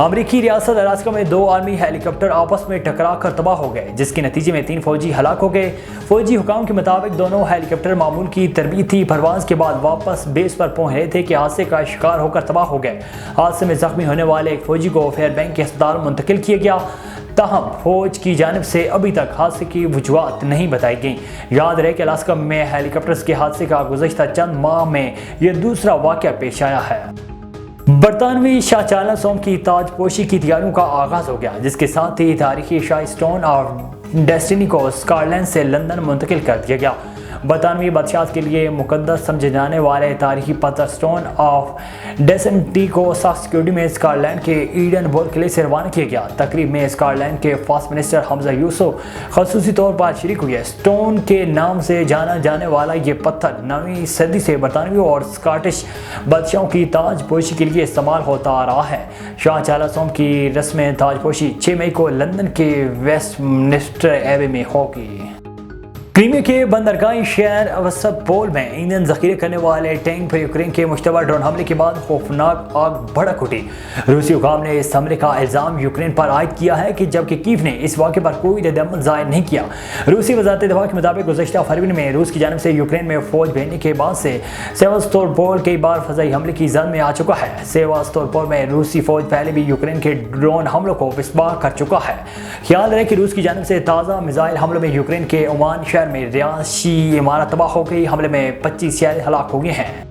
امریکی ریاست الاسکا میں 2 آرمی ہیلی کاپٹر آپس میں ٹکرا کر تباہ ہو گئے، جس کے نتیجے میں 3 فوجی ہلاک ہو گئے۔ فوجی حکام کے مطابق دونوں ہیلی کاپٹر معمول کی تربیتی پرواز کے بعد واپس بیس پر پہنچ رہے تھے کہ حادثے کا شکار ہو کر تباہ ہو گئے۔ حادثے میں زخمی ہونے والے ایک فوجی کو فیئر بینک کے ہسپتال منتقل کیا گیا۔ تاہم فوج کی جانب سے ابھی تک حادثے کی وجوہات نہیں بتائی گئیں۔ یاد رہے کہ الاسکا میں ہیلی کاپٹرز کے حادثے کا گزشتہ چند ماہ میں یہ دوسرا واقعہ پیش آیا ہے۔ برطانوی شاہ چارلس سوم کی تاج پوشی کی تیاریوں کا آغاز ہو گیا، جس کے ساتھ ہی تاریخی شاہی سٹون آف ڈیسٹنی کو اسکاٹ لینڈ سے لندن منتقل کر دیا گیا۔ برطانوی بادشاہت کے لیے مقدس سمجھے جانے والے تاریخی پتھر سٹون آف ڈیسٹنی کو سخت سیکورٹی میں اسکاٹ لینڈ کے ایڈن بورگ قلعے سے روانہ کیا گیا۔ تقریب میں اسکاٹ لینڈ کے فرسٹ منسٹر حمزہ یوسف خصوصی طور پر شریک ہوئے۔ سٹون کے نام سے جانا جانے والا یہ پتھر 9ویں صدی سے برطانوی اور اسکاٹش بادشاہوں کی تاج پوشی کے لیے استعمال ہوتا آ رہا ہے۔ شاہ چارلس سوم کی رسم تاج پوشی 6 مئی کو لندن کے ویسٹ منسٹر ایبے میں ہوگی۔ کریمیا کے بندرگاہ شہر سیواستوپول میں ایندھن ذخیرہ کرنے والے ٹینک پر یوکرین کے مشتبہ ڈرون حملے کے بعد خوفناک آگ بھڑک اٹھی۔ روسی حکام نے اس حملے کا الزام یوکرین پر عائد کیا ہے، جبکہ کیف نے اس واقعے پر کوئی رد عمل ظاہر نہیں کیا۔ روسی وزارت دفاع کے مطابق گزشتہ فروری میں روس کی جانب سے یوکرین میں فوج بھیجنے کے بعد سے سیواستوپول کئی بار فضائی حملے کی زد میں آ چکا ہے۔ سیواستوپول میں روسی فوج پہلے بھی یوکرین کے ڈرون حملوں کو پسپا کر چکا ہے۔ خیال رہے کہ روس کی جانب سے تازہ میزائل حملوں میں یوکرین کے اومان شہر میں رہائشی عمارت تباہ ہو گئی۔ حملے میں 25 شہری ہلاک ہو گئے ہیں۔